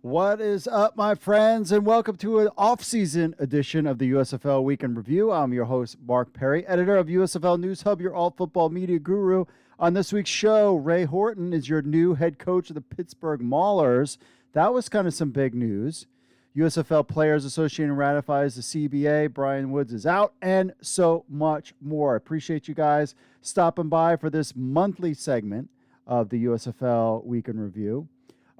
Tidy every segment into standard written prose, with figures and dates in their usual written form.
What is up, my friends, and welcome to an off-season edition of the USFL Weekend Review. I'm your host, Mark Perry, editor of USFL News Hub, your all-football media guru. On this week's show, Ray Horton is your new head coach of the Pittsburgh Maulers. That was kind of some big news. USFL Players Association ratifies the CBA. Brian Woods is out, and so much more. I appreciate you guys stopping by for this monthly segment of the USFL Weekend Review.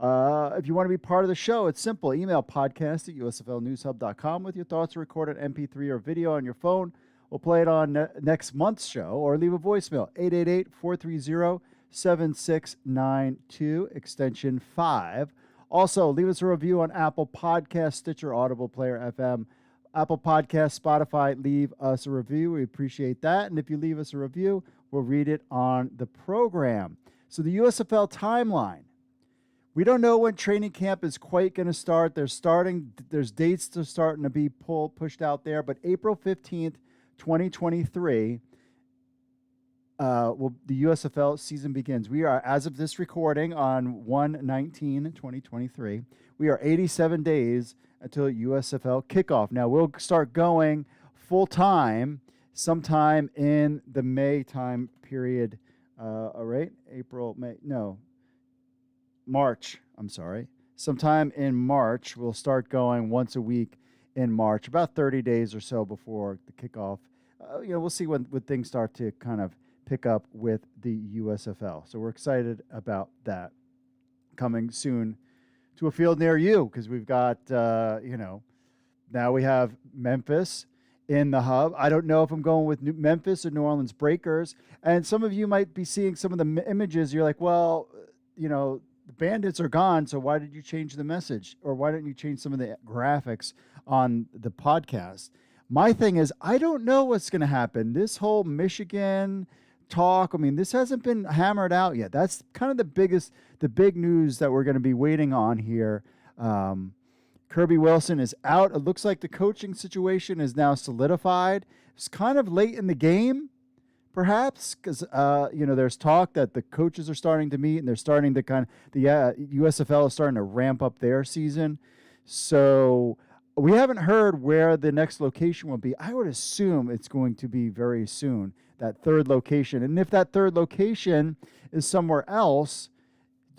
If you want to be part of the show, it's simple. Email podcast@usflnewshub.com with your thoughts recorded MP3 or video on your phone. We'll play it on next month's show, or leave a voicemail, 888-430-7692, extension 5. Also, leave us a review on Apple Podcasts, Stitcher, Audible, Player FM, Apple Podcasts, Spotify. Leave us a review. We appreciate that. And if you leave us a review, we'll read it on the program. So the USFL timeline. We don't know when training camp is quite going to start. There's dates to starting to be pushed out there, but April 15th, 2023, the USFL season begins. We are, as of this recording, on 1/19/2023. We are 87 days until USFL kickoff. Now, we'll start going full-time sometime in the May time period. All right? March, I'm sorry. Sometime in March, we'll start going once a week in March, about 30 days or so before the kickoff. We'll see when things start to kind of pick up with the USFL. So we're excited about that coming soon to a field near you, because we've got, now we have Memphis in the hub. I don't know if I'm going with Memphis or New Orleans Breakers. And some of you might be seeing some of the images. You're like, well, the Bandits are gone, so why did you change the message? Or why didn't you change some of the graphics on the podcast? My thing is, I don't know what's going to happen. This whole Michigan talk, this hasn't been hammered out yet. That's kind of the big news that we're going to be waiting on here. Kirby Wilson is out. It looks like the coaching situation is now solidified. It's kind of late in the game, perhaps, because there's talk that the coaches are starting to meet, and they're starting to the USFL is starting to ramp up their season. So we haven't heard where the next location will be. I would assume it's going to be very soon, that third location. And if that third location is somewhere else,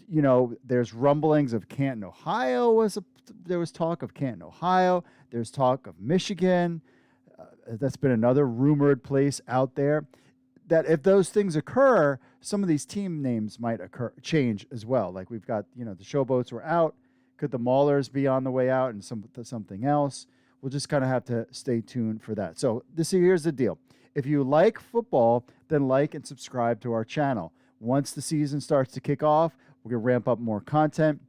there's rumblings of Canton, Ohio. There was talk of Canton, Ohio. There's talk of Michigan. That's been another rumored place out there. That if those things occur, some of these team names might change as well. Like we've got, the Showboats were out. Could the Maulers be on the way out and something else? We'll just kind of have to stay tuned for that. So here's the deal. If you like football, then like and subscribe to our channel. Once the season starts to kick off, we're going to ramp up more content.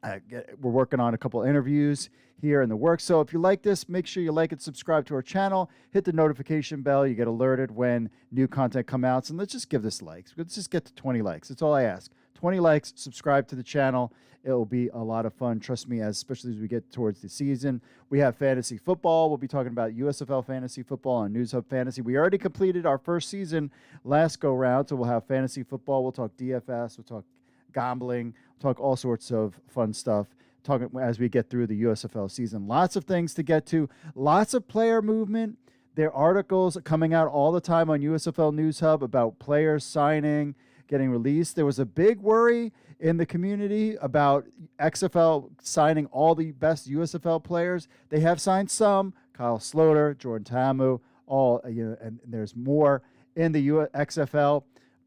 We're working on a couple interviews here in the works. So if you like this, make sure you like and subscribe to our channel. Hit the notification bell. You get alerted when new content comes out. And let's just give this likes. Let's just get to 20 likes. That's all I ask. 20 likes, subscribe to the channel. It'll be a lot of fun. Trust me, especially as we get towards the season. We have fantasy football. We'll be talking about USFL fantasy football on News Hub Fantasy. We already completed our first season last go round, so we'll have fantasy football. We'll talk DFS. We'll talk gambling. We'll talk all sorts of fun stuff as we get through the USFL season. Lots of things to get to. Lots of player movement. There are articles coming out all the time on USFL News Hub about players signing, getting released. There was a big worry in the community about XFL signing all the best USFL players. They have signed some, Kyle Sloter, Jordan Tamu, and there's more in the XFL.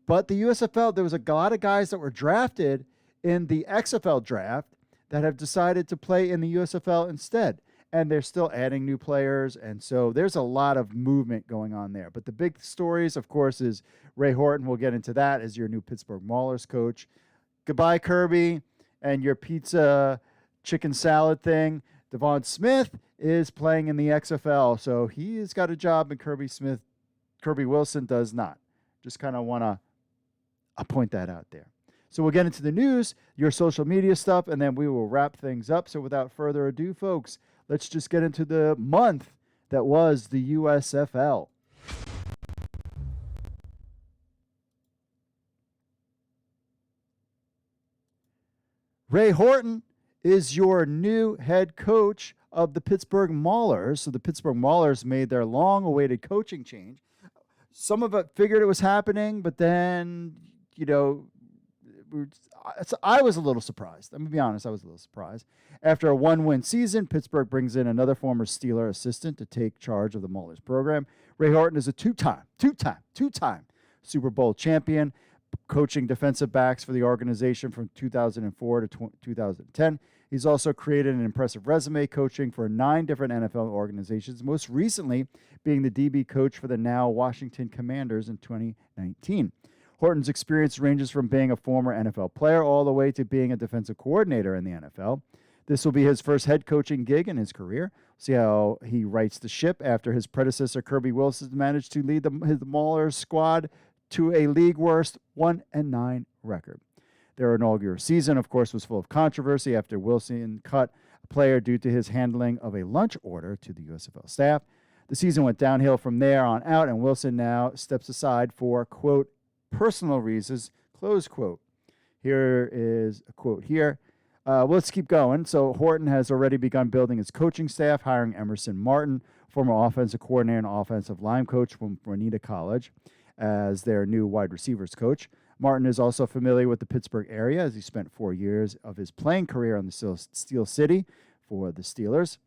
But the USFL, there was a lot of guys that were drafted in the XFL draft that have decided to play in the USFL instead. And they're still adding new players. And so there's a lot of movement going on there. But the big stories, of course, is Ray Horton. We'll get into that as your new Pittsburgh Maulers coach. Goodbye, Kirby, and your pizza chicken salad thing. Devon Smith is playing in the XFL. So he has got a job, and Kirby Wilson does not. Just kind of want to point that out there. So we'll get into the news, your social media stuff, and then we will wrap things up. So without further ado, folks, let's just get into the month that was the USFL. Ray Horton is your new head coach of the Pittsburgh Maulers. So the Pittsburgh Maulers made their long-awaited coaching change. Some of it figured it was happening, but then, so I was a little surprised. I'm going to be honest, I was a little surprised. After a one-win season, Pittsburgh brings in another former Steeler assistant to take charge of the Maulers program. Ray Horton is a two-time Super Bowl champion, coaching defensive backs for the organization from 2004 to 2010. He's also created an impressive resume coaching for 9 different NFL organizations, most recently being the DB coach for the now Washington Commanders in 2019. Horton's experience ranges from being a former NFL player all the way to being a defensive coordinator in the NFL. This will be his first head coaching gig in his career. See how he rights the ship after his predecessor, Kirby Wilson, managed to lead his Maulers squad to a league-worst 1-9 record. Their inaugural season, of course, was full of controversy after Wilson cut a player due to his handling of a lunch order to the USFL staff. The season went downhill from there on out, and Wilson now steps aside for, quote, personal reasons, close quote. Here is a quote here. Let's keep going. So Horton has already begun building his coaching staff, hiring Emerson Martin, former offensive coordinator and offensive line coach from Bonita College, as their new wide receivers coach. Martin is also familiar with the Pittsburgh area as he spent 4 years of his playing career on the Steel City for the Steelers.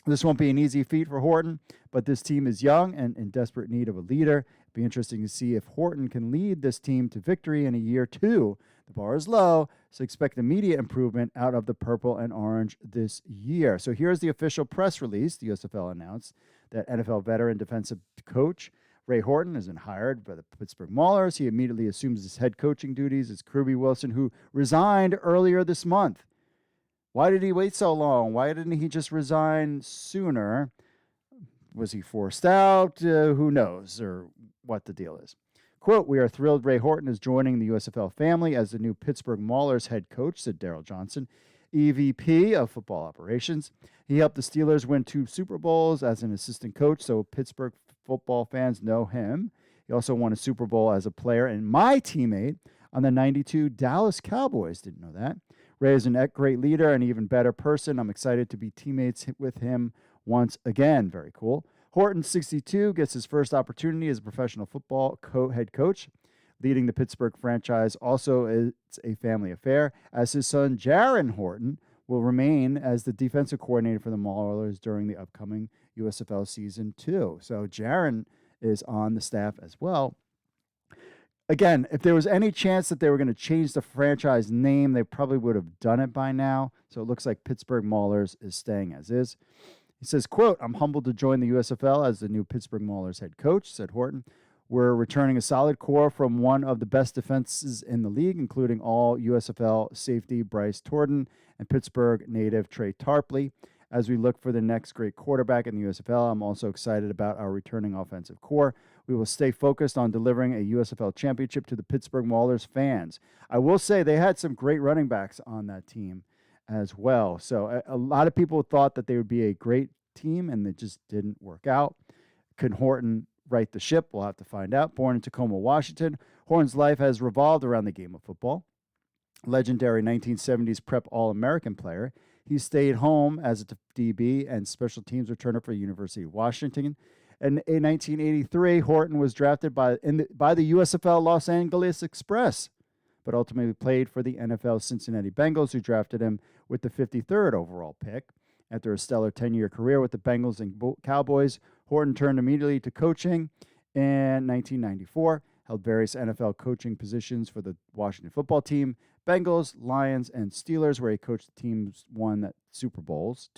This won't be an easy feat for Horton, but this team is young and in desperate need of a leader. It'll be interesting to see if Horton can lead this team to victory in a year 2. The bar is low, so expect immediate improvement out of the purple and orange this year. So here's the official press release. The USFL announced that NFL veteran defensive coach Ray Horton has been hired by the Pittsburgh Maulers. He immediately assumes his head coaching duties as Kirby Wilson, who resigned earlier this month. Why did he wait so long? Why didn't he just resign sooner? Was he forced out? Who knows, or what the deal is. Quote, we are thrilled Ray Horton is joining the USFL family as the new Pittsburgh Maulers head coach, said Daryl Johnson, EVP of football operations. He helped the Steelers win 2 Super Bowls as an assistant coach, so Pittsburgh football fans know him. He also won a Super Bowl as a player and my teammate on the 92 Dallas Cowboys. Didn't know that. Ray is a great leader and even better person. I'm excited to be teammates with him once again. Very cool. Horton, 62, gets his first opportunity as a professional football head coach. Leading the Pittsburgh franchise also is a family affair, as his son, Jaron Horton, will remain as the defensive coordinator for the Maulers during the upcoming USFL Season 2. So Jaron is on the staff as well. Again, if there was any chance that they were going to change the franchise name, they probably would have done it by now. So it looks like Pittsburgh Maulers is staying as is. He says, quote, I'm humbled to join the USFL as the new Pittsburgh Maulers head coach, said Horton. We're returning a solid core from one of the best defenses in the league, including all USFL safety Bryce Torden and Pittsburgh native Trey Tarpley. As we look for the next great quarterback in the USFL, I'm also excited about our returning offensive core. We will stay focused on delivering a USFL championship to the Pittsburgh Maulers fans. I will say they had some great running backs on that team as well. So a lot of people thought that they would be a great team, and it just didn't work out. Could Horton right the ship? We'll have to find out. Born in Tacoma, Washington, Horton's life has revolved around the game of football. Legendary 1970s prep All-American player, he stayed home as a DB and special teams returner for University of Washington. And in 1983, Horton was drafted by the USFL Los Angeles Express, but ultimately played for the NFL Cincinnati Bengals, who drafted him with the 53rd overall pick. After a stellar 10-year career with the Bengals and Cowboys, Horton turned immediately to coaching in 1994, held various NFL coaching positions for the Washington football team, Bengals, Lions, and Steelers, where he coached the teams won 2 Super Bowls,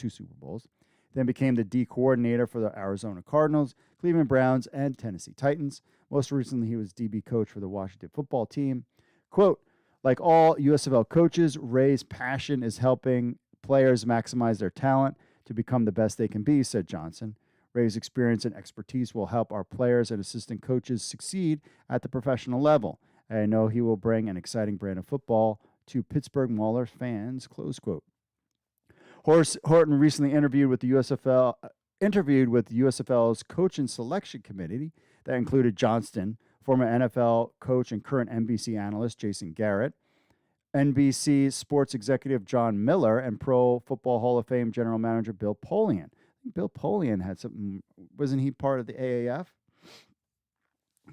then became the D coordinator for the Arizona Cardinals, Cleveland Browns, and Tennessee Titans. Most recently, he was DB coach for the Washington football team. Quote, like all USFL coaches, Ray's passion is helping players maximize their talent to become the best they can be, said Johnson. Ray's experience and expertise will help our players and assistant coaches succeed at the professional level. I know he will bring an exciting brand of football to Pittsburgh Maulers fans, close quote. Horton recently interviewed with USFL's coach and selection committee that included Johnston, former NFL coach and current NBC analyst Jason Garrett, NBC Sports executive John Miller and Pro Football Hall of Fame general manager Bill Polian. Bill Polian had something, wasn't he part of the AAF?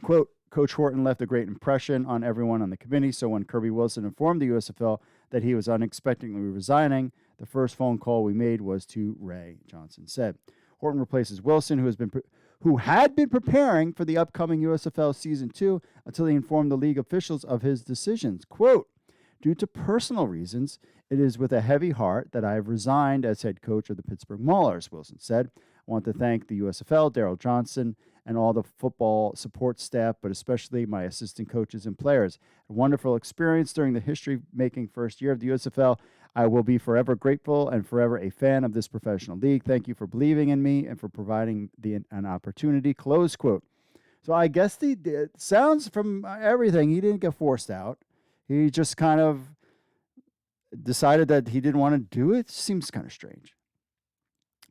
Quote, Coach Horton left a great impression on everyone on the committee, so when Kirby Wilson informed the USFL that he was unexpectedly resigning, the first phone call we made was to Ray, Johnson said. Horton replaces Wilson, who had been preparing for the upcoming USFL Season 2 until he informed the league officials of his decisions. Quote, due to personal reasons, it is with a heavy heart that I have resigned as head coach of the Pittsburgh Maulers, Wilson said. I want to thank the USFL, Daryl Johnson, and all the football support staff, but especially my assistant coaches and players. A wonderful experience during the history-making first year of the USFL. I will be forever grateful and forever a fan of this professional league. Thank you for believing in me and for providing an opportunity, close quote. So I guess it sounds from everything, he didn't get forced out. He just kind of decided that he didn't want to do it. Seems kind of strange.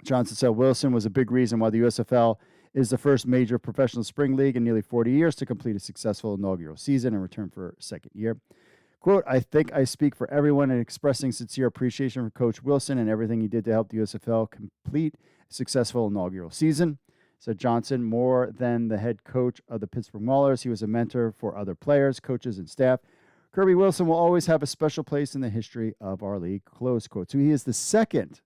Johnson said Wilson was a big reason why the USFL is the first major professional spring league in nearly 40 years to complete a successful inaugural season and return for a second year. Quote, I think I speak for everyone in expressing sincere appreciation for Coach Wilson and everything he did to help the USFL complete a successful inaugural season. Said Johnson, more than the head coach of the Pittsburgh Maulers, he was a mentor for other players, coaches, and staff. Kirby Wilson will always have a special place in the history of our league, close quote. So he is the second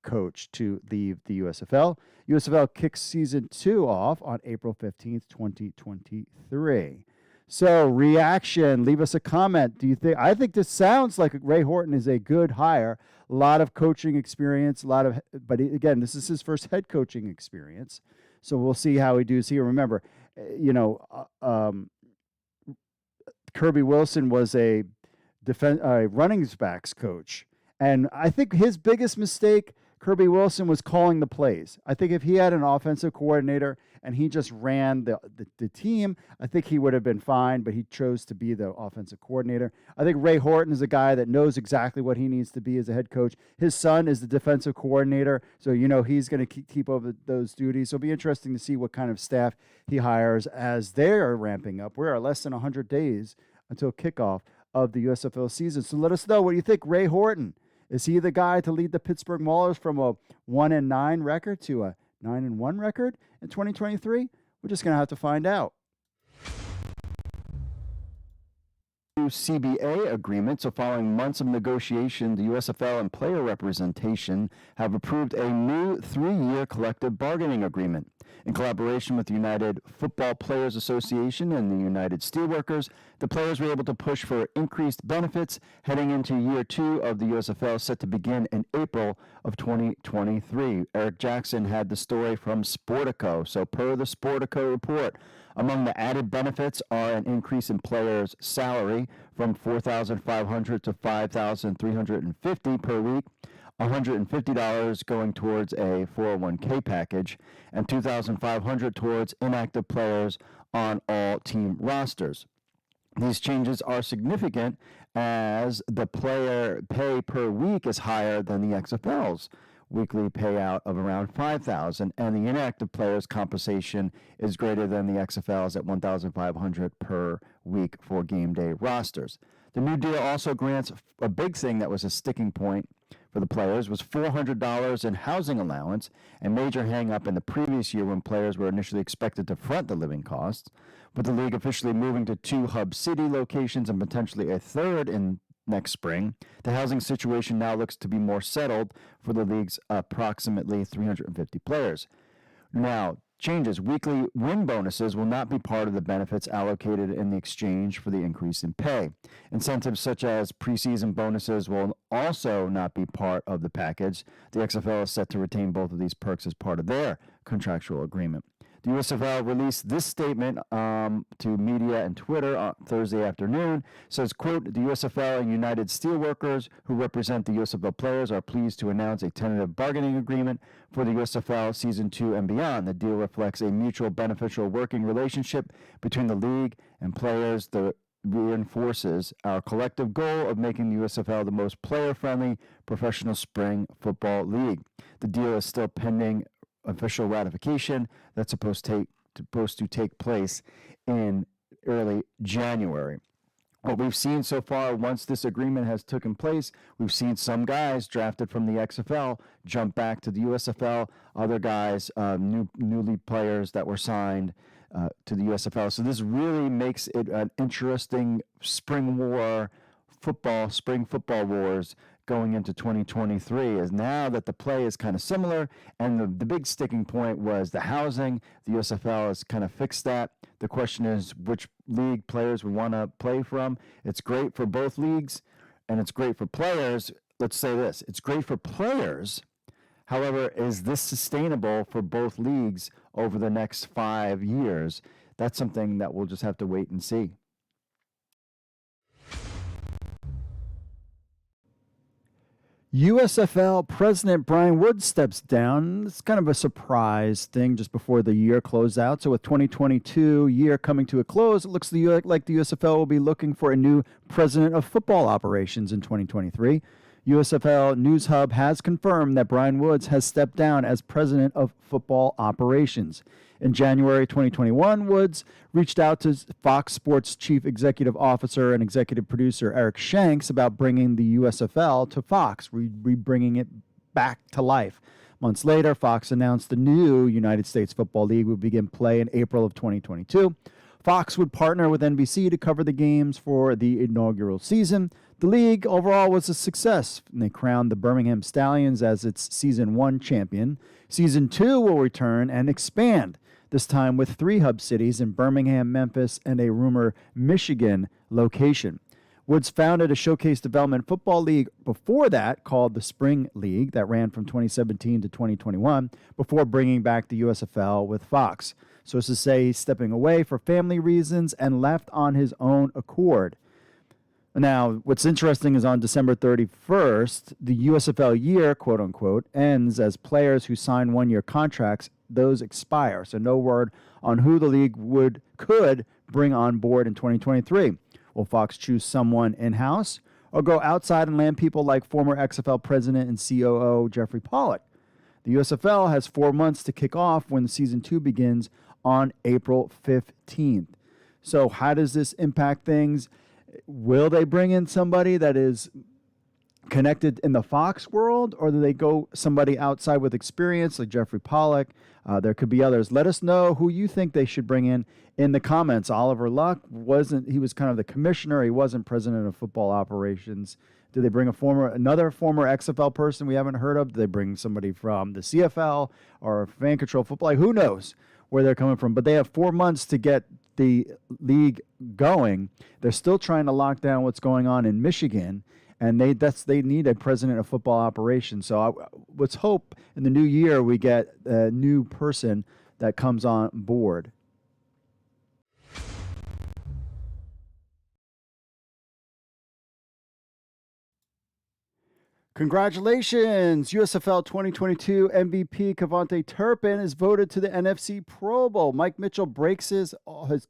coach to leave the USFL. USFL kicks season 2 off on April 15th, 2023. So reaction, leave us a comment. I think this sounds like Ray Horton is a good hire. A lot of coaching experience, but again, this is his first head coaching experience. So we'll see how he does here. Remember, Kirby Wilson was a running backs coach. And I think his biggest mistake, Kirby Wilson, was calling the plays. I think if he had an offensive coordinator and he just ran the team, I think he would have been fine, but he chose to be the offensive coordinator. I think Ray Horton is a guy that knows exactly what he needs to be as a head coach. His son is the defensive coordinator, so he's going to keep over those duties. So it'll be interesting to see what kind of staff he hires as they're ramping up. We're at less than 100 days until kickoff of the USFL season. So let us know, what do you think, Ray Horton? Is he the guy to lead the Pittsburgh Maulers from a 1-9 record to a 9-1 record in 2023? We're just going to have to find out. CBA agreement. So following months of negotiation, the USFL and player representation have approved a new 3-year collective bargaining agreement. In collaboration with the United Football Players Association and the United Steelworkers, the players were able to push for increased benefits heading into year 2 of the USFL, set to begin in April of 2023. Eric Jackson had the story from Sportico. So per the Sportico report, among the added benefits are an increase in players' salary from $4,500 to $5,350 per week, $150 going towards a 401k package, and $2,500 towards inactive players on all team rosters. These changes are significant as the player pay per week is higher than the XFL's weekly payout of around $5,000, and the inactive players' compensation is greater than the XFL's at $1,500 per week for game day rosters. The new deal also grants a big thing that was a sticking point for the players was $400 in housing allowance, a major hang-up in the previous year when players were initially expected to front the living costs. With the league officially moving to 2 hub city locations and potentially a third in next spring, the housing situation now looks to be more settled for the league's approximately 350 players. Now, changes. Weekly win bonuses will not be part of the benefits allocated in the exchange for the increase in pay. Incentives such as preseason bonuses will also not be part of the package. The XFL is set to retain both of these perks as part of their contractual agreement. The USFL released this statement to media and Twitter on Thursday afternoon. Says, quote, the USFL and United Steelworkers, who represent the USFL players, are pleased to announce a tentative bargaining agreement for the USFL Season 2 and beyond. The deal reflects a mutual beneficial working relationship between the league and players that reinforces our collective goal of making the USFL the most player-friendly professional spring football league. The deal is still pending official ratification that's supposed to take place in early January. what we've seen so far, once this agreement has taken place, we've seen some guys drafted from the XFL jump back to the USFL, other guys, newly players that were signed to the USFL. So this really makes it an interesting spring football wars going into 2023, is now that the play is kind of similar, and the big sticking point was the housing. The USFL has kind of fixed that. The question is which league players would want to play from. It's great for both leagues, and it's great for players. Let's say this. It's great for players. However, is this sustainable for both leagues over the next 5 years? That's something that we'll just have to wait and see. USFL President Brian Woods steps down. It's kind of a surprise thing just before the year closed out. So with 2022 year coming to a close, it looks like the USFL will be looking for a new president of football operations in 2023. USFL News Hub has confirmed that Brian Woods has stepped down as president of football operations. In January 2021, Woods reached out to Fox Sports Chief Executive Officer and Executive Producer Eric Shanks about bringing the USFL to Fox, bringing it back to life. Months later, Fox announced the new United States Football League would begin play in April of 2022. Fox would partner with NBC to cover the games for the inaugural season. The league overall was a success, and they crowned the Birmingham Stallions as its Season 1 champion. Season 2 will return and expand, this time with 3 hub cities in Birmingham, Memphis, and a rumored Michigan location. Woods founded a showcase development football league before that called the Spring League that ran from 2017 to 2021 before bringing back the USFL with Fox. So as to say, he's stepping away for family reasons and left on his own accord. Now, what's interesting is on December 31st, the USFL year, quote unquote, ends as players who sign one-year contracts, those expire. So no word on who the league could bring on board in 2023. Will Fox choose someone in-house or go outside and land people like former XFL president and COO Jeffrey Pollock? The USFL has 4 months to kick off when Season 2 begins on April 15th. So how does this impact things? Will they bring in somebody that is connected in the Fox world, or do they go somebody outside with experience like Jeffrey Pollock? There could be others. Let us know who you think they should bring in the comments. Oliver Luck he was kind of the commissioner. He wasn't president of football operations. Do they bring another former XFL person we haven't heard of? Do they bring somebody from the CFL or Fan Control Football? Like, who knows where they're coming from? But they have 4 months to get the league going. They're still trying to lock down what's going on in Michigan, and they need a president of football operations. So let's hope in the new year we get a new person that comes on board. Congratulations! USFL 2022 MVP Cavante Turpin is voted to the NFC Pro Bowl. Mike Mitchell breaks his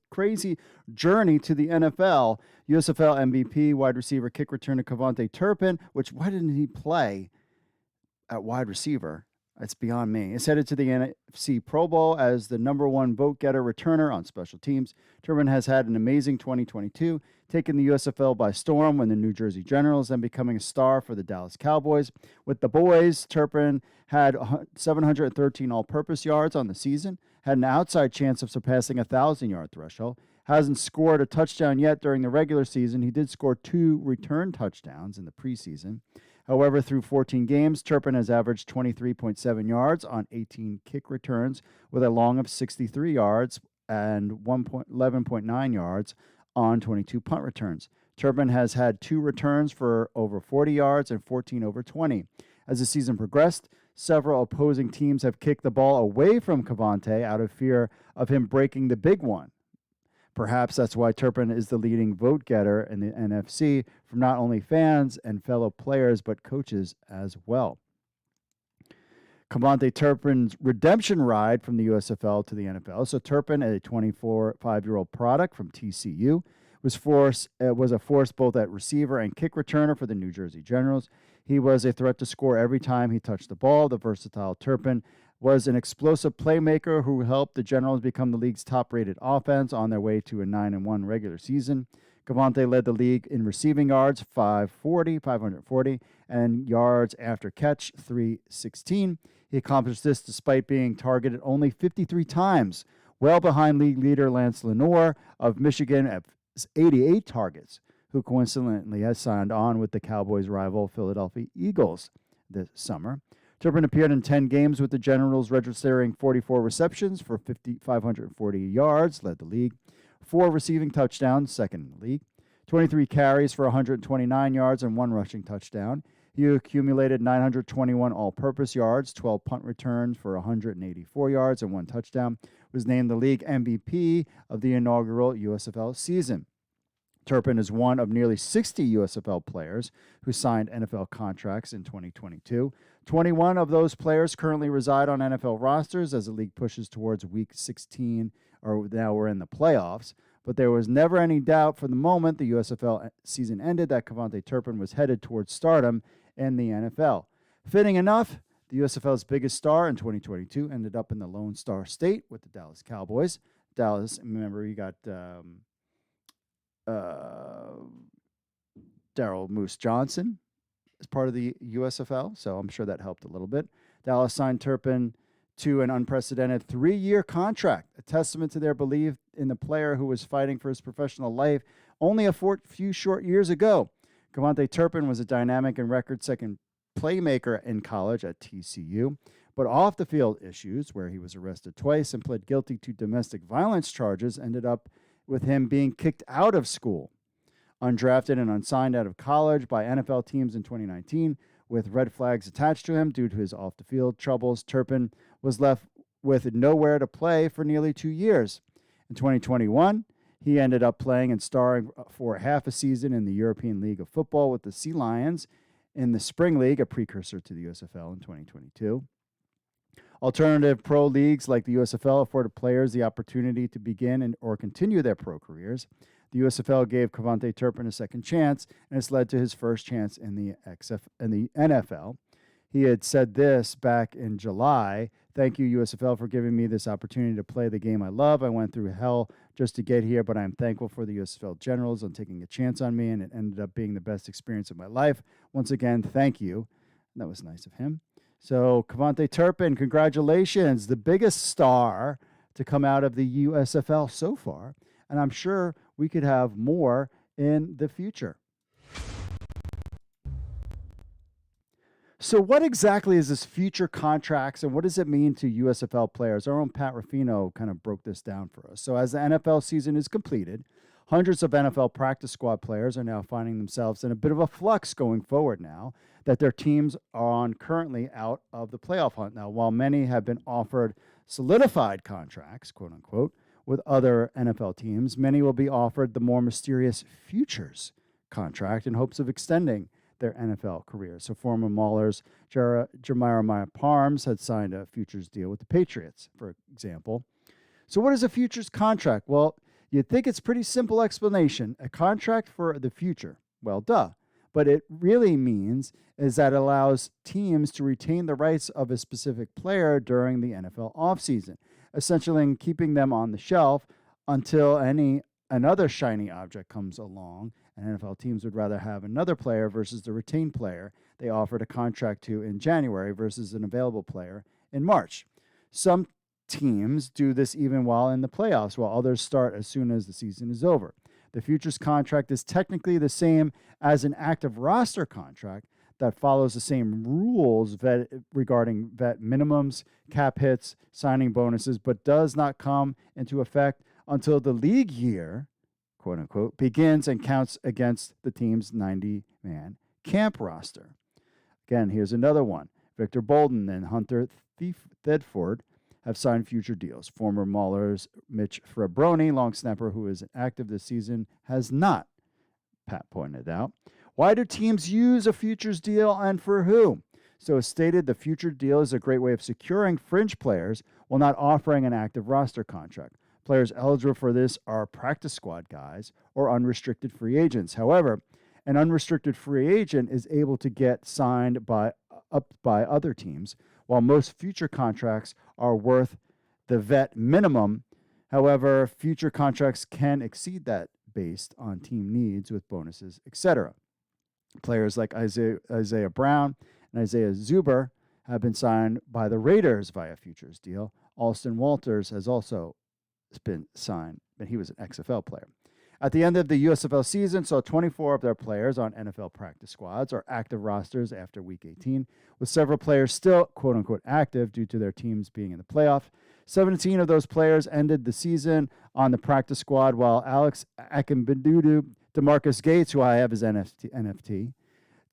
crazy journey to the NFL. USFL MVP wide receiver kick returner Cavante Turpin, why didn't he play at wide receiver? That's beyond me. Is headed to the NFC Pro Bowl as the number 1 vote getter returner on special teams. Turpin has had an amazing 2022, taking the USFL by storm when the New Jersey Generals and becoming a star for the Dallas Cowboys. With the boys, Turpin had 713 all-purpose yards on the season, had an outside chance of surpassing a 1,000-yard threshold, hasn't scored a touchdown yet during the regular season. He did score 2 return touchdowns in the preseason. However, through 14 games, Turpin has averaged 23.7 yards on 18 kick returns with a long of 63 yards and 11.9 yards on 22 punt returns. Turpin has had 2 returns for over 40 yards and 14 over 20. As the season progressed, several opposing teams have kicked the ball away from Cavante out of fear of him breaking the big one. Perhaps that's why Turpin is the leading vote getter in the NFC from not only fans and fellow players, but coaches as well. Cavante Turpin's redemption ride from the USFL to the NFL. So Turpin, a 25-year-old product from TCU, was a force both at receiver and kick returner for the New Jersey Generals. He was a threat to score every time he touched the ball. The versatile Turpin was an explosive playmaker who helped the Generals become the league's top-rated offense on their way to a 9-1 regular season. Cavante led the league in receiving yards, 540, and yards after catch, 316. He accomplished this despite being targeted only 53 times, well behind league leader Lance Lenore of Michigan at 88 targets, who coincidentally has signed on with the Cowboys' rival Philadelphia Eagles this summer. Turpin appeared in 10 games with the Generals, registering 44 receptions for 540 yards, led the league. 4 receiving touchdowns, second in the league. 23 carries for 129 yards and 1 rushing touchdown. He accumulated 921 all-purpose yards, 12 punt returns for 184 yards and 1 touchdown. Was named the league MVP of the inaugural USFL season. Turpin is one of nearly 60 USFL players who signed NFL contracts in 2022. 21 of those players currently reside on NFL rosters as the league pushes towards Week 16, or now we're in the playoffs. But there was never any doubt for the moment the USFL season ended that Cavante Turpin was headed towards stardom in the NFL. Fitting enough, the USFL's biggest star in 2022 ended up in the Lone Star State with the Dallas Cowboys. Dallas, remember, you got Daryl Moose Johnson as part of the USFL, so I'm sure that helped a little bit. Dallas signed Turpin to an unprecedented 3-year contract, a testament to their belief in the player who was fighting for his professional life only a few short years ago. Cavante Turpin was a dynamic and record-second playmaker in college at TCU, but off-the-field issues, where he was arrested twice and pled guilty to domestic violence charges, ended up with him being kicked out of school. Undrafted and unsigned out of college by NFL teams in 2019, with red flags attached to him due to his off-the-field troubles, Turpin was left with nowhere to play for nearly 2 years. In 2021, he ended up playing and starring for half a season in the European League of Football with the Sea Lions in the Spring League, a precursor to the USFL in 2022. Alternative pro leagues like the USFL afforded players the opportunity to begin or continue their pro careers. The USFL gave Cavante Turpin a second chance, and it's led to his first chance in the NFL. He had said this back in July: "Thank you, USFL, for giving me this opportunity to play the game I love. I went through hell just to get here, but I'm thankful for the USFL Generals on taking a chance on me, and it ended up being the best experience of my life. Once again, thank you." And that was nice of him. So, Cavante Turpin, congratulations, the biggest star to come out of the USFL so far, and I'm sure we could have more in the future. So what exactly is this future contracts, and what does it mean to USFL players? Our own Pat Ruffino kind of broke this down for us. So as the NFL season is completed, hundreds of NFL practice squad players are now finding themselves in a bit of a flux going forward now that their teams are on currently out of the playoff hunt. Now, while many have been offered solidified contracts, quote unquote, with other NFL teams, many will be offered the more mysterious futures contract in hopes of extending their NFL career. So former Maulers Jeremiah Parms had signed a futures deal with the Patriots, for example. So what is a futures contract? Well, you'd think it's pretty simple explanation. A contract for the future. Well, duh. But it really means is that it allows teams to retain the rights of a specific player during the NFL offseason, essentially keeping them on the shelf until another shiny object comes along, and NFL teams would rather have another player versus the retained player they offered a contract to in January versus an available player in March. Some teams do this even while in the playoffs, while others start as soon as the season is over. The futures contract is technically the same as an active roster contract that follows the same rules regarding vet minimums, cap hits, signing bonuses, but does not come into effect until the league year, quote unquote, begins and counts against the team's 90-man camp roster. Again, here's another one. Victor Bolden and Hunter Thedford have signed future deals. Former Maulers Mitch Frabroni, long snapper who is active this season, has not, Pat pointed out. Why do teams use a futures deal and for who? So as stated, the future deal is a great way of securing fringe players while not offering an active roster contract. Players eligible for this are practice squad guys or unrestricted free agents. However, an unrestricted free agent is able to get signed by other teams, while most future contracts are worth the vet minimum. However, future contracts can exceed that based on team needs with bonuses, etc. Players like Isaiah Brown and Isaiah Zuber have been signed by the Raiders via futures deal. Alston Walters has also been signed, but he was an XFL player. At the end of the USFL season, saw 24 of their players on NFL practice squads or active rosters after Week 18, with several players still, quote-unquote, active due to their teams being in the playoff. 17 of those players ended the season on the practice squad, while Alex Akinbidudu, DeMarcus Gates, who I have as NFT,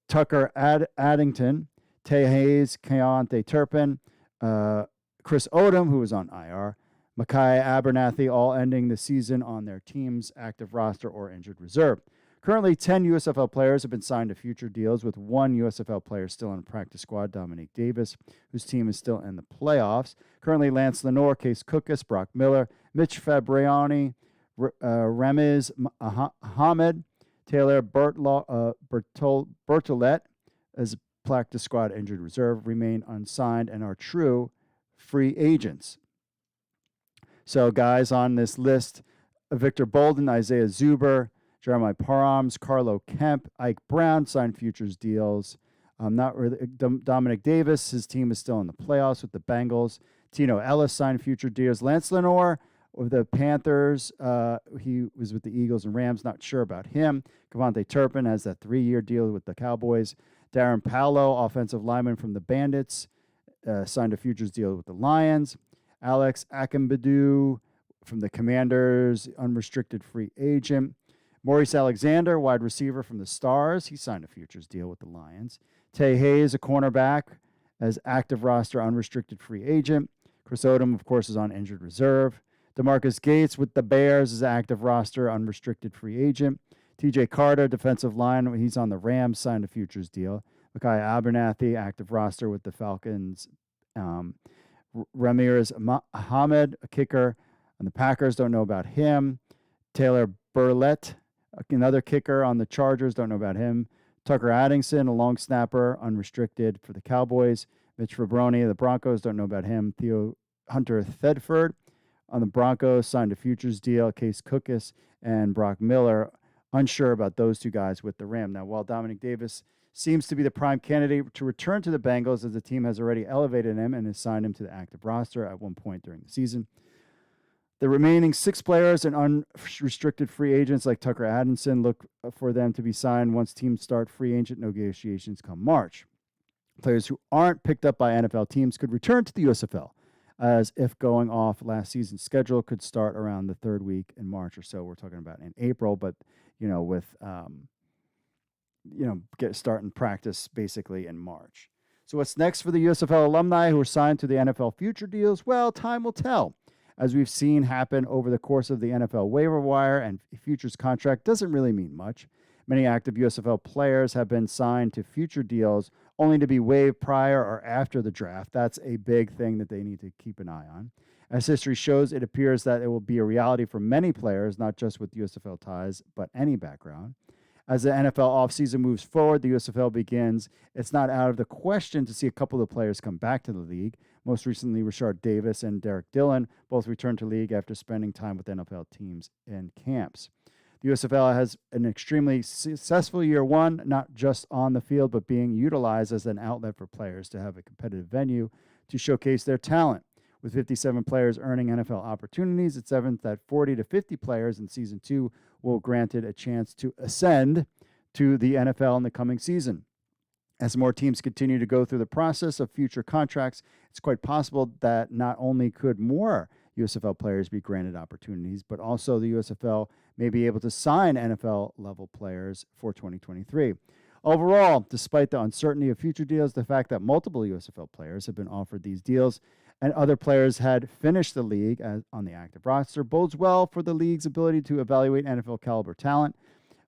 Tucker Addington, Tay Hayes, Keontae Turpin, Chris Odom, who was on IR, Micaiah Abernathy, all ending the season on their team's active roster or injured reserve. Currently, 10 USFL players have been signed to future deals, with one USFL player still on the practice squad, Dominique Davis, whose team is still in the playoffs. Currently, Lance Lenore, Case Cookus, Brock Miller, Mitch Fabriani, Remiz Ahmed, Taylor Bertolet as practice squad injured reserve remain unsigned and are true free agents. So guys on this list, Victor Bolden, Isaiah Zuber, Jeremiah Parhams, Carlo Kemp, Ike Brown signed futures deals. Not really. Dominic Davis, his team is still in the playoffs with the Bengals. Tino Ellis signed future deals. Lance Lenore with the Panthers. He was with the Eagles and Rams. Not sure about him. Keontae Turpin has that 3-year deal with the Cowboys. Darren Paolo, offensive lineman from the Bandits, signed a futures deal with the Lions. Alex Akinbidu from the Commanders, unrestricted free agent. Maurice Alexander, wide receiver from the Stars, he signed a futures deal with the Lions. Tay Hayes, a cornerback, as active roster, unrestricted free agent. Chris Odom, of course, is on injured reserve. DeMarcus Gates with the Bears is active roster, unrestricted free agent. TJ Carter, defensive line, he's on the Rams, signed a futures deal. Micaiah Abernathy, active roster with the Falcons. Ramirez Ahmed, a kicker on the Packers, don't know about him. Taylor Burlett, another kicker on the Chargers, don't know about him. Tucker Addington, a long snapper, unrestricted for the Cowboys. Mitch Fabroni of the Broncos, don't know about him. Theo Hunter Thedford on the Broncos, signed a futures deal. Case Cookus and Brock Miller, unsure about those two guys with the Ram. Now, while Dominic Davis seems to be the prime candidate to return to the Bengals, as the team has already elevated him and has signed him to the active roster at one point during the season. The remaining 6 players and unrestricted free agents like Tucker Addison look for them to be signed once teams start free agent negotiations come March. Players who aren't picked up by NFL teams could return to the USFL, as if going off last season's schedule could start around the 3rd week in March or so. We're talking about in April, but with get starting practice basically in March. So what's next for the USFL alumni who are signed to the NFL future deals? Well, time will tell. As we've seen happen over the course of the NFL waiver wire, and futures contract doesn't really mean much. Many active USFL players have been signed to future deals only to be waived prior or after the draft. That's a big thing that they need to keep an eye on. As history shows, it appears that it will be a reality for many players, not just with USFL ties, but any background. As the NFL offseason moves forward, the USFL begins. It's not out of the question to see a couple of players come back to the league. Most recently, Rashard Davis and Derek Dillon both returned to the league after spending time with NFL teams and camps. The USFL has an extremely successful year one, not just on the field, but being utilized as an outlet for players to have a competitive venue to showcase their talent. With 57 players earning NFL opportunities, it's evident that 40 to 50 players in Season 2 will granted a chance to ascend to the NFL in the coming season. As more teams continue to go through the process of future contracts, it's quite possible that not only could more USFL players be granted opportunities, but also the USFL may be able to sign NFL-level players for 2023. Overall, despite the uncertainty of future deals, the fact that multiple USFL players have been offered these deals and other players had finished the league on the active roster bodes well for the league's ability to evaluate NFL-caliber talent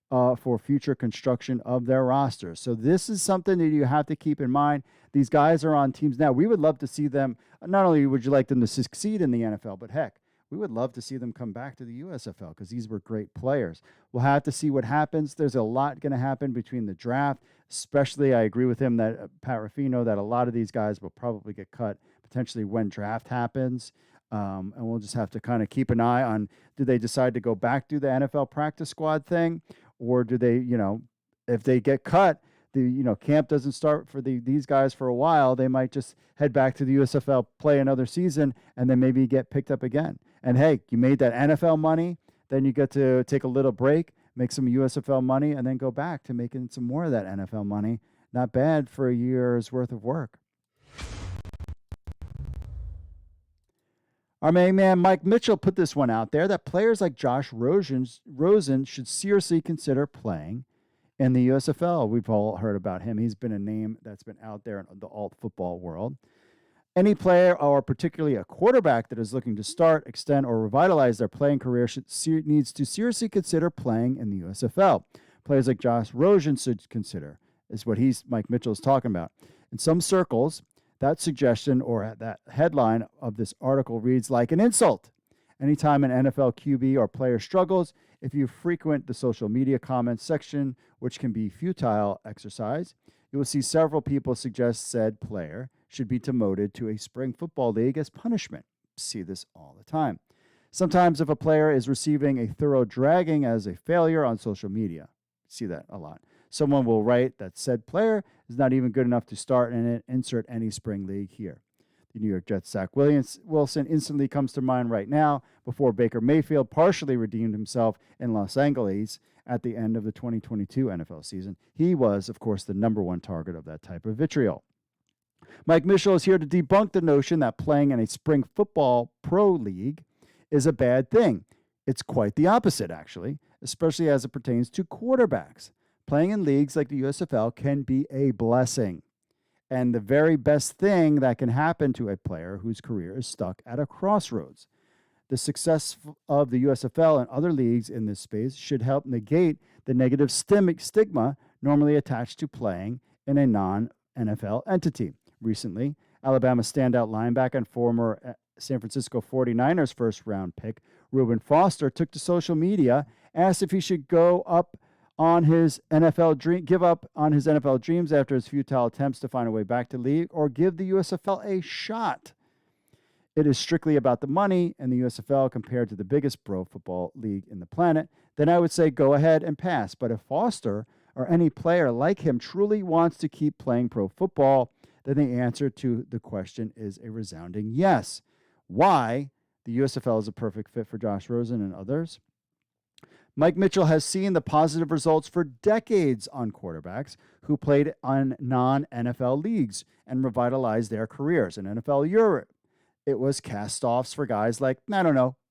for future construction of their rosters. So this is something that you have to keep in mind. These guys are on teams now. We would love to see them, not only would you like them to succeed in the NFL, but heck, we would love to see them come back to the USFL because these were great players. We'll have to see what happens. There's a lot going to happen between the draft, especially I agree with him that Pat Ruffino, that a lot of these guys will probably get cut potentially when draft happens. And we'll just have to kind of keep an eye on, do they decide to go back to the NFL practice squad thing, or do they, if they get cut, camp doesn't start for these guys for a while, they might just head back to the USFL, play another season, and then maybe get picked up again. And hey, you made that NFL money, then you get to take a little break, make some USFL money, and then go back to making some more of that NFL money. Not bad for a year's worth of work. Our main man, Mike Mitchell, put this one out there that players like Josh Rosen should seriously consider playing in the USFL. We've all heard about him. He's been a name that's been out there in the alt football world. Any player, or particularly a quarterback that is looking to start, extend, or revitalize their playing career needs to seriously consider playing in the USFL. Players like Josh Rosen should consider, is what Mike Mitchell is talking about. In some circles, that suggestion or that headline of this article reads like an insult. Anytime an NFL QB or player struggles, if you frequent the social media comments section, which can be futile exercise, you will see several people suggest said player should be demoted to a spring football league as punishment. See this all the time. Sometimes if a player is receiving a thorough dragging as a failure on social media, see that a lot. Someone will write that said player is not even good enough to start in it, insert any spring league here. The New York Jets' Zach Wilson instantly comes to mind right now before Baker Mayfield partially redeemed himself in Los Angeles at the end of the 2022 NFL season. He was, of course, the number one target of that type of vitriol. Mike Mitchell is here to debunk the notion that playing in a spring football pro league is a bad thing. It's quite the opposite, actually, especially as it pertains to quarterbacks. Playing in leagues like the USFL can be a blessing, and the very best thing that can happen to a player whose career is stuck at a crossroads. The success of the USFL and other leagues in this space should help negate the negative stigma normally attached to playing in a non-NFL entity. Recently, Alabama standout linebacker and former San Francisco 49ers first-round pick Reuben Foster took to social media, asked if he should give up on his NFL dreams after his futile attempts to find a way back to league, or give the USFL a shot. It is strictly about the money in the USFL compared to the biggest pro football league in the planet, then I would say go ahead and pass. But if Foster or any player like him truly wants to keep playing pro football, then the answer to the question is a resounding yes. Why the USFL is a perfect fit for Josh Rosen and others? Mike Mitchell has seen the positive results for decades on quarterbacks who played on non-NFL leagues and revitalized their careers. In NFL Europe, it was cast-offs for guys like,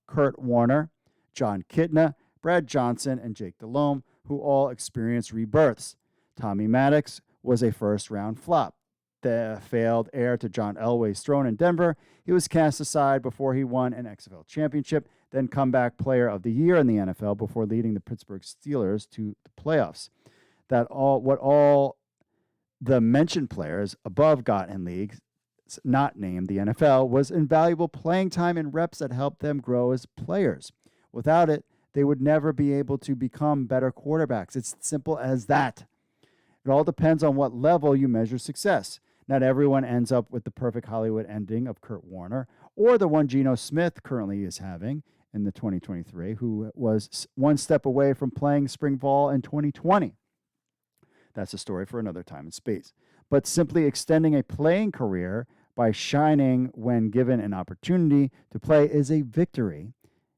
Kurt Warner, John Kitna, Brad Johnson, and Jake Delhomme, who all experienced rebirths. Tommy Maddox was a first-round flop. The failed heir to John Elway's throne in Denver, he was cast aside before he won an XFL championship, then comeback player of the year in the NFL before leading the Pittsburgh Steelers to the playoffs. What all the mentioned players above got in leagues not named the NFL was invaluable playing time and reps that helped them grow as players. Without it, they would never be able to become better quarterbacks. It's simple as that. It all depends on what level you measure success. Not everyone ends up with the perfect Hollywood ending of Kurt Warner or the one Geno Smith currently is having in the 2023, who was one step away from playing spring ball in 2020. That's a story for another time and space. But simply extending a playing career by shining when given an opportunity to play is a victory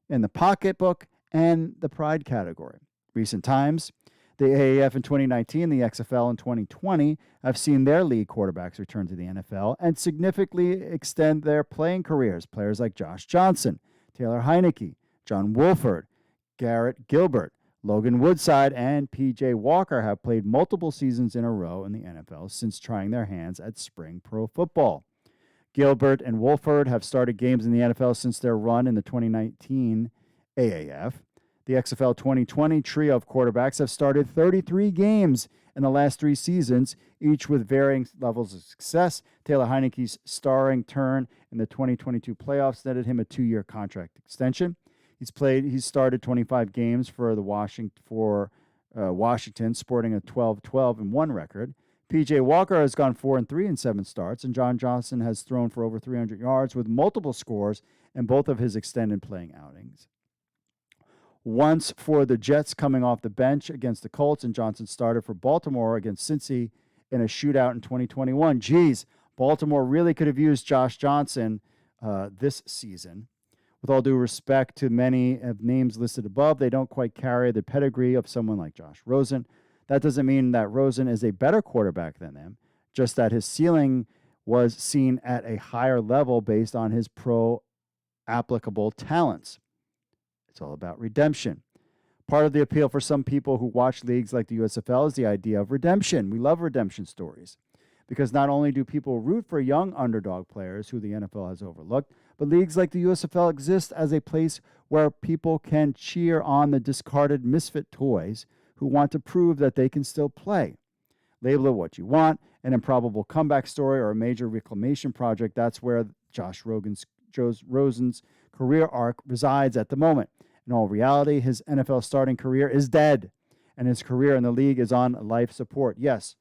in the pocketbook and the pride category. Recent times, the AAF in 2019, the XFL in 2020 have seen their league quarterbacks return to the NFL and significantly extend their playing careers. Players like Josh Johnson, Taylor Heineke, John Wolford, Garrett Gilbert, Logan Woodside, and P.J. Walker have played multiple seasons in a row in the NFL since trying their hands at spring pro football. Gilbert and Wolford have started games in the NFL since their run in the 2019 AAF. The XFL 2020 trio of quarterbacks have started 33 games in the last 3 seasons, each with varying levels of success. Taylor Heineke's starring turn in the 2022 playoffs netted him a 2-year contract extension. He's started 25 games for Washington, sporting a 12-12-1 record. P.J. Walker has gone 4-3 in 7 starts, and John Johnson has thrown for over 300 yards with multiple scores in both of his extended playing outings. Once for the Jets coming off the bench against the Colts, and Johnson started for Baltimore against Cincy in a shootout in 2021. Geez, Baltimore really could have used Josh Johnson this season. With all due respect to many of names listed above, they don't quite carry the pedigree of someone like Josh Rosen. That doesn't mean that Rosen is a better quarterback than them, just that his ceiling was seen at a higher level based on his pro-applicable talents. It's all about redemption. Part of the appeal for some people who watch leagues like the USFL is the idea of redemption. We love redemption stories because not only do people root for young underdog players who the NFL has overlooked, but leagues like the USFL exist as a place where people can cheer on the discarded misfit toys who want to prove that they can still play. Label it what you want, an improbable comeback story or a major reclamation project. That's where Josh Rosen's career arc resides at the moment. In all reality, his NFL starting career is dead, and his career in the league is on life support. Yes,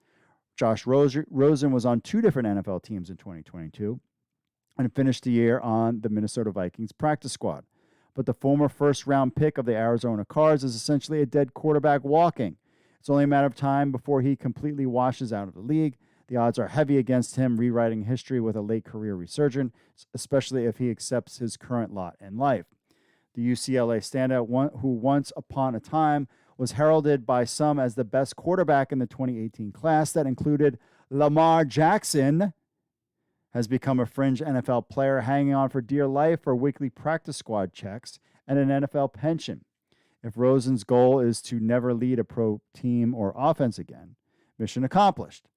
Josh Rosen was on 2 different NFL teams in 2022 and finished the year on the Minnesota Vikings practice squad. But the former first-round pick of the Arizona Cards is essentially a dead quarterback walking. It's only a matter of time before he completely washes out of the league. The odds are heavy against him rewriting history with a late career resurgence, especially if he accepts his current lot in life. The UCLA standout, who once upon a time was heralded by some as the best quarterback in the 2018 class that included Lamar Jackson, has become a fringe NFL player hanging on for dear life for weekly practice squad checks and an NFL pension. If Rosen's goal is to never lead a pro team or offense again, mission accomplished.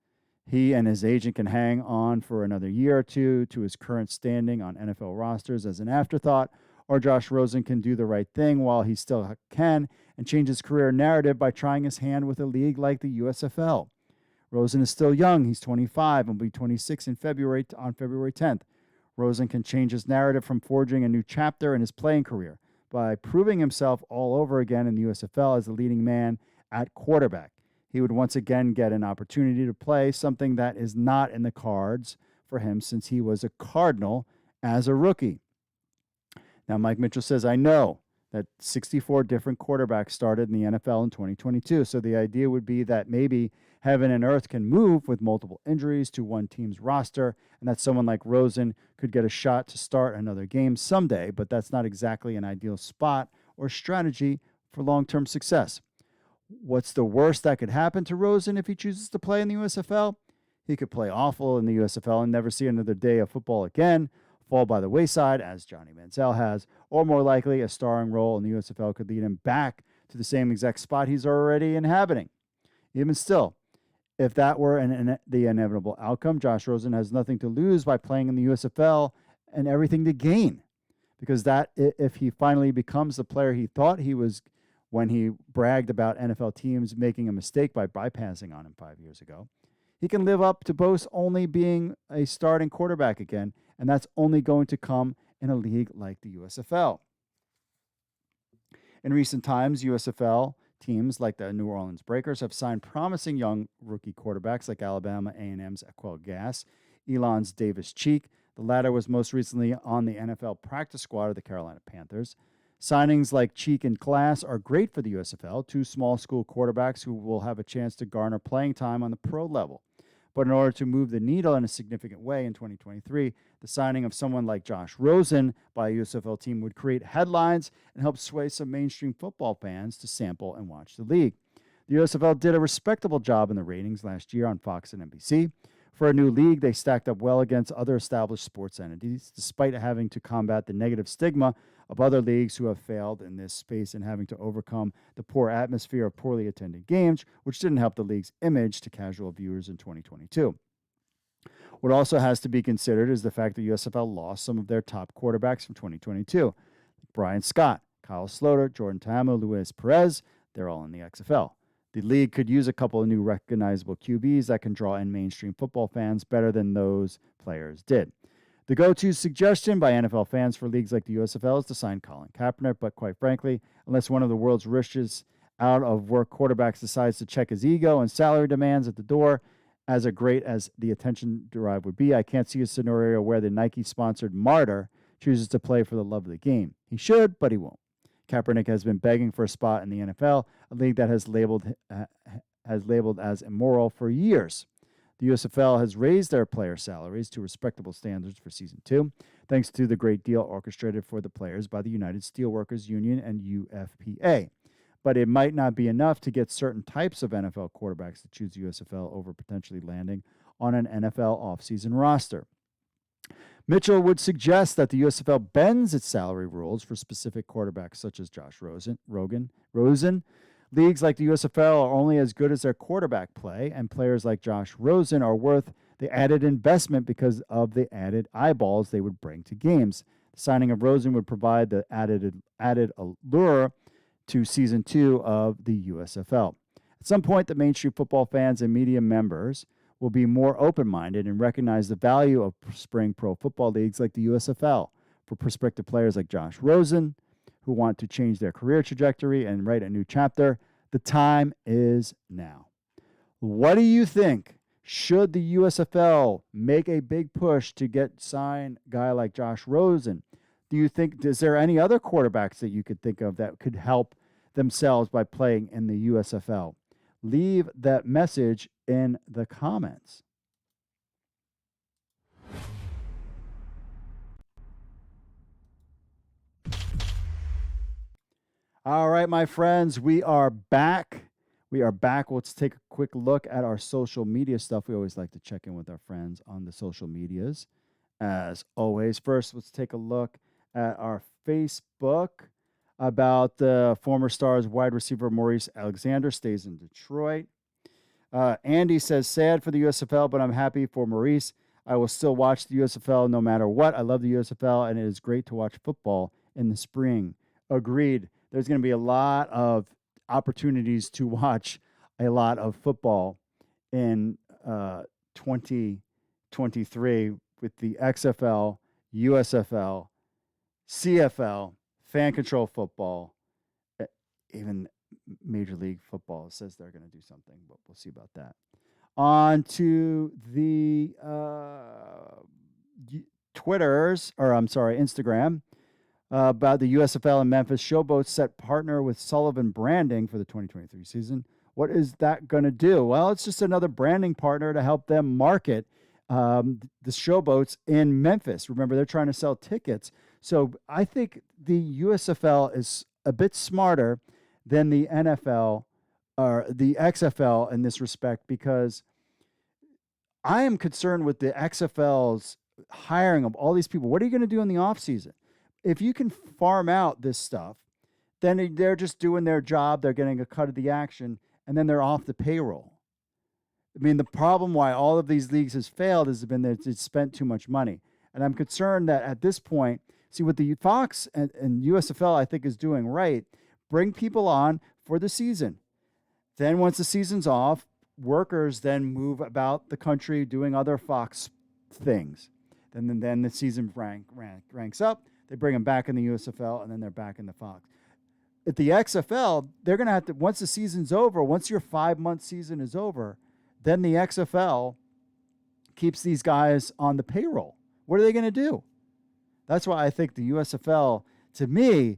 He and his agent can hang on for another year or two to his current standing on NFL rosters as an afterthought, or Josh Rosen can do the right thing while he still can and change his career narrative by trying his hand with a league like the USFL. Rosen is still young. He's 25 and will be 26 on February 10th. Rosen can change his narrative from forging a new chapter in his playing career by proving himself all over again in the USFL as the leading man at quarterback. He would once again get an opportunity to play, something that is not in the cards for him since he was a Cardinal as a rookie. Now, Mike Mitchell says, I know that 64 different quarterbacks started in the NFL in 2022, so the idea would be that maybe heaven and earth can move with multiple injuries to one team's roster, and that someone like Rosen could get a shot to start another game someday, but that's not exactly an ideal spot or strategy for long-term success. What's the worst that could happen to Rosen if he chooses to play in the USFL? He could play awful in the USFL and never see another day of football again, fall by the wayside, as Johnny Manziel has, or more likely, a starring role in the USFL could lead him back to the same exact spot he's already inhabiting. Even still, if that were the inevitable outcome, Josh Rosen has nothing to lose by playing in the USFL and everything to gain. Because that, if he finally becomes the player he thought he was when he bragged about NFL teams making a mistake by bypassing on him 5 years ago, he can live up to boast only being a starting quarterback again, and that's only going to come in a league like the USFL. In recent times, USFL teams like the New Orleans Breakers have signed promising young rookie quarterbacks like Alabama A&M's Aquel Gass, Elon's Davis Cheek. The latter was most recently on the NFL practice squad of the Carolina Panthers. Signings like Cheek and Glass are great for the USFL, 2 small school quarterbacks who will have a chance to garner playing time on the pro level. But in order to move the needle in a significant way in 2023, the signing of someone like Josh Rosen by a USFL team would create headlines and help sway some mainstream football fans to sample and watch the league. The USFL did a respectable job in the ratings last year on Fox and NBC. For a new league, they stacked up well against other established sports entities, despite having to combat the negative stigma of other leagues who have failed in this space and having to overcome the poor atmosphere of poorly attended games, which didn't help the league's image to casual viewers in 2022. What also has to be considered is the fact that USFL lost some of their top quarterbacks from 2022. Brian Scott, Kyle Sloter, Jordan Ta'amu, Luis Perez, they're all in the XFL. The league could use a couple of new recognizable QBs that can draw in mainstream football fans better than those players did. The go-to suggestion by NFL fans for leagues like the USFL is to sign Colin Kaepernick, but quite frankly, unless one of the world's richest out-of-work quarterbacks decides to check his ego and salary demands at the door, as great as the attention derived would be, I can't see a scenario where the Nike-sponsored martyr chooses to play for the love of the game. He should, but he won't. Kaepernick has been begging for a spot in the NFL, a league that has labeled as immoral for years. The USFL has raised their player salaries to respectable standards for season 2, thanks to the great deal orchestrated for the players by the United Steelworkers Union and UFPA. But it might not be enough to get certain types of NFL quarterbacks to choose USFL over potentially landing on an NFL offseason roster. Mitchell would suggest that the USFL bends its salary rules for specific quarterbacks such as Josh Rosen. Leagues like the USFL are only as good as their quarterback play, and players like Josh Rosen are worth the added investment because of the added eyeballs they would bring to games. The signing of Rosen would provide the added allure to season 2 of the USFL. At some point, the Main Street football fans and media members will be more open-minded and recognize the value of spring pro football leagues like the USFL for prospective players like Josh Rosen, who want to change their career trajectory and write a new chapter. The time is now. What do you think? Should the USFL make a big push to sign a guy like Josh Rosen? Do you think, is there any other quarterbacks that you could think of that could help themselves by playing in the USFL? Leave that message in the comments. All right, my friends, we are back. Let's take a quick look at our social media stuff. We always like to check in with our friends on the social medias. As always, first, let's take a look at our Facebook about the former Stars wide receiver Maurice Alexander stays in Detroit. Andy says, sad for the USFL, but I'm happy for Maurice. I will still watch the USFL no matter what. I love the USFL, and it is great to watch football in the spring. Agreed. There's going to be a lot of opportunities to watch a lot of football in 2023 with the XFL, USFL, CFL, fan control football, even Major League Football says they're going to do something, but we'll see about that. On to the Instagram. About the USFL and Memphis Showboats set partner with Sullivan Branding for the 2023 season. What is that going to do? Well, it's just another branding partner to help them market the Showboats in Memphis. Remember, they're trying to sell tickets. So I think the USFL is a bit smarter than the NFL or the XFL in this respect, because I am concerned with the XFL's hiring of all these people. What are you going to do in the offseason? If you can farm out this stuff, then they're just doing their job. They're getting a cut of the action, and then they're off the payroll. I mean, the problem why all of these leagues has failed has been that it's spent too much money. And I'm concerned that at this point, see what the Fox and USFL, I think, is doing right. Bring people on for the season. Then once the season's off, workers then move about the country doing other Fox things. Then the season ranks up. They bring them back in the USFL, and then they're back in the Fox. At the XFL, they're going to have to, once the season's over, once your 5-month season is over, then the XFL keeps these guys on the payroll. What are they going to do? That's why I think the USFL, to me,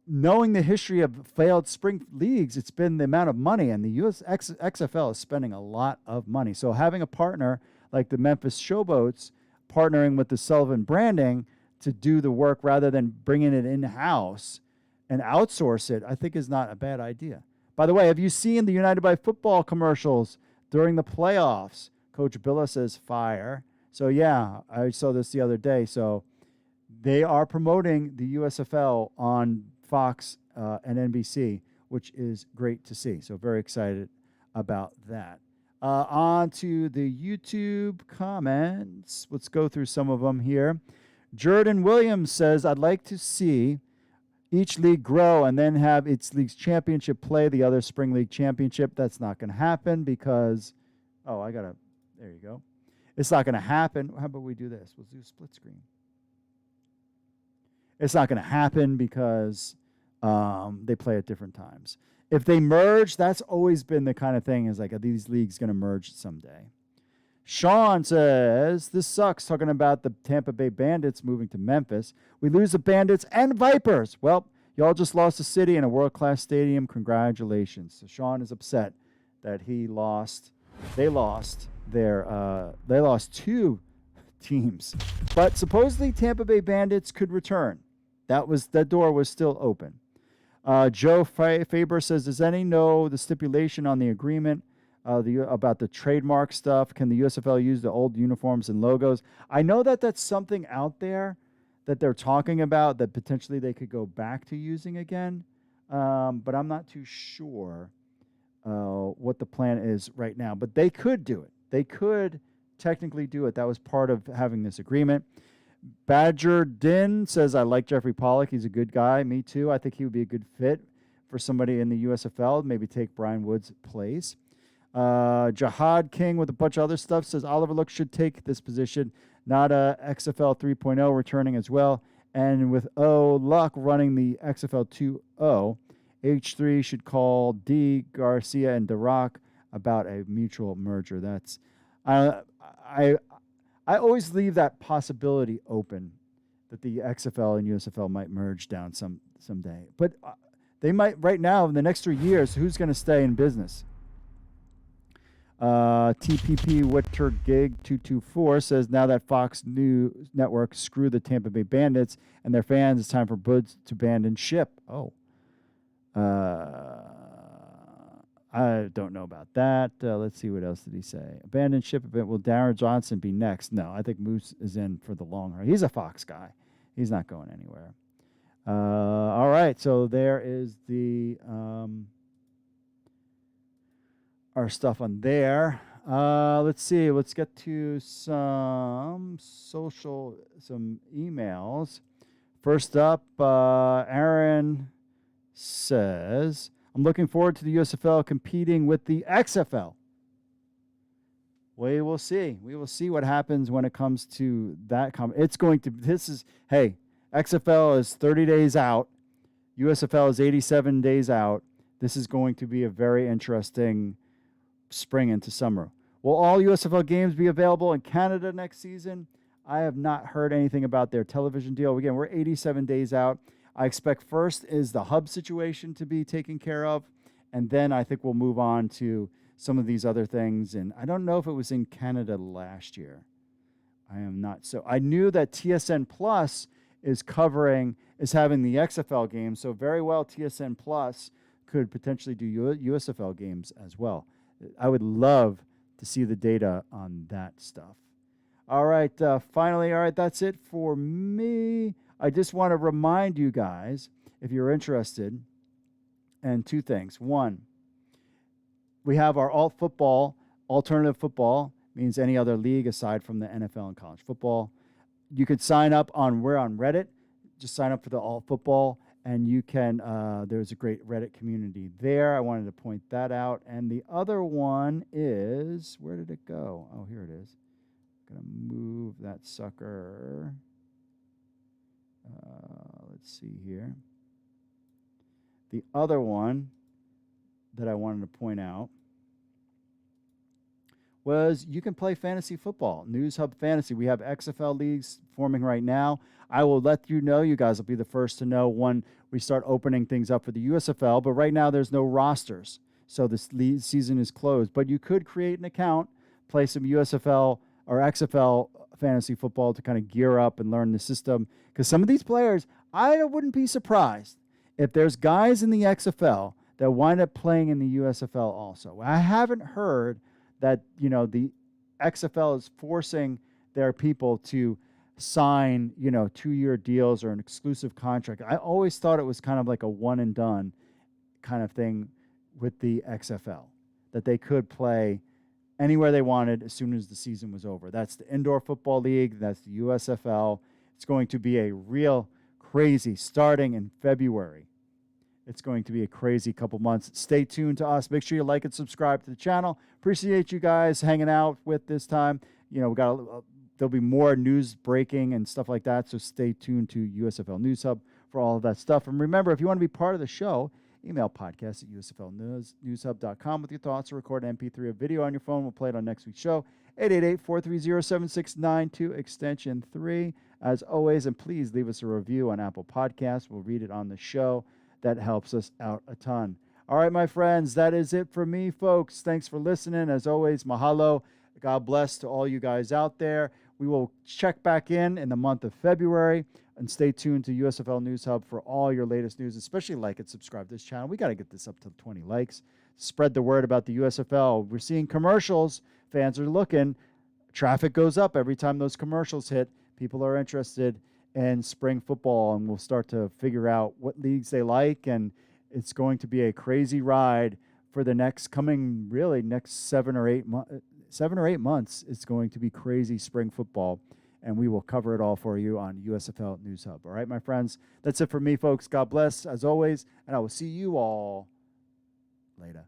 knowing the history of failed spring leagues, it's been the amount of money, and the XFL is spending a lot of money. So having a partner like the Memphis Showboats partnering with the Sullivan Branding to do the work rather than bringing it in-house and outsource it, I think is not a bad idea. By the way, have you seen the United by Football commercials during the playoffs? Coach Billa says fire. So, yeah, I saw this the other day. So they are promoting the USFL on Fox and NBC, which is great to see. So very excited about that. On to the YouTube comments. Let's go through some of them here. Jordan Williams says, I'd like to see each league grow and then have its league's championship play the other spring league championship. That's not going to happen because, there you go. It's not going to happen. How about we do this? We'll do split screen. It's not going to happen because they play at different times. If they merge, that's always been the kind of thing is like, are these leagues going to merge someday? Sean says, this sucks, talking about the Tampa Bay Bandits moving to Memphis. We lose the Bandits and Vipers. Well, y'all just lost a city and a world-class stadium. Congratulations. So Sean is upset that they lost two teams. But supposedly Tampa Bay Bandits could return. That door was still open. Joe Faber says, does any know the stipulation on the agreement about the trademark stuff? Can the USFL use the old uniforms and logos? I know that that's something out there that they're talking about that potentially they could go back to using again, but I'm not too sure what the plan is right now. But they could do it. They could technically do it. That was part of having this agreement. Badger Din says, I like Jeffrey Pollock. He's a good guy. Me too. I think he would be a good fit for somebody in the USFL, maybe take Brian Wood's place. Jihad King with a bunch of other stuff says Oliver Luck should take this position, not a XFL 3.0 returning as well. And with Luck running the XFL 2.0, H3 should call D, Garcia, and DeRock about a mutual merger. That's I always leave that possibility open that the XFL and USFL might merge down someday. But they might right now in the next 3 years. Who's going to stay in business? TPP Witter Gig 224 says, now that Fox News Network screw the Tampa Bay Bandits and their fans, it's time for Buds to abandon ship. Oh. I don't know about that. Let's see, what else did he say? Abandoned ship event. Will Darren Johnson be next? No, I think Moose is in for the long run. He's a Fox guy. He's not going anywhere. All right, so there is the our stuff on there. Let's see. Let's get to some emails. First up, Aaron says, I'm looking forward to the USFL competing with the XFL. We will see. We will see what happens when it comes to that. XFL is 30 days out. USFL is 87 days out. This is going to be a very interesting spring into summer. Will all USFL games be available in Canada next season? I have not heard anything about their television deal. Again, we're 87 days out. I expect first is the hub situation to be taken care of, and then I think we'll move on to some of these other things. And I don't know if it was in Canada last year. I am not. So I knew that TSN Plus is having the XFL games. So very well, TSN Plus could potentially do USFL games as well. I would love to see the data on that stuff. All right. Finally, all right, that's it for me. I just want to remind you guys, if you're interested, and two things. One, we have our alternative football, means any other league aside from the NFL and college football. You could sign up we're on Reddit. Just sign up for the alt football, and you can, there's a great Reddit community there. I wanted to point that out. And the other one is, where did it go? Oh, here it is. I'm going to move that sucker. Let's see here. The other one that I wanted to point out was you can play fantasy football. News Hub Fantasy. We have XFL leagues forming right now. I will let you know. You guys will be the first to know when we start opening things up for the USFL. But right now there's no rosters, so this season is closed. But you could create an account, play some USFL or XFL fantasy football to kind of gear up and learn the system. Because some of these players, I wouldn't be surprised if there's guys in the XFL that wind up playing in the USFL also. I haven't heard that, the XFL is forcing their people to sign, 2-year deals or an exclusive contract. I always thought it was kind of like a one and done kind of thing with the XFL, that they could play anywhere they wanted as soon as the season was over. That's the Indoor Football League. That's the USFL. It's going to be a real crazy starting in February. It's going to be a crazy couple months. Stay tuned to us. Make sure you like and subscribe to the channel. Appreciate you guys hanging out with this time. We got there'll be more news breaking and stuff like that. So stay tuned to USFL News Hub for all of that stuff. And remember, if you want to be part of the show, Email podcast@usflnewshub.com with your thoughts or record an MP3 or video on your phone. We'll play it on next week's show. 888-430-7692, extension 3. As always, and please leave us a review on Apple Podcasts. We'll read it on the show. That helps us out a ton. All right, my friends, that is it for me, folks. Thanks for listening. As always, mahalo. God bless to all you guys out there. We will check back in the month of February, and stay tuned to USFL News Hub for all your latest news, especially like and subscribe to this channel. We got to get this up to 20 likes. Spread the word about the USFL. We're seeing commercials. Fans are looking. Traffic goes up every time those commercials hit. People are interested in spring football, and we'll start to figure out what leagues they like, and it's going to be a crazy ride for the next 7 or 8 months. It's going to be crazy spring football, and we will cover it all for you on USFL News Hub. All right, my friends, that's it for me, folks. God bless, as always, and I will see you all later.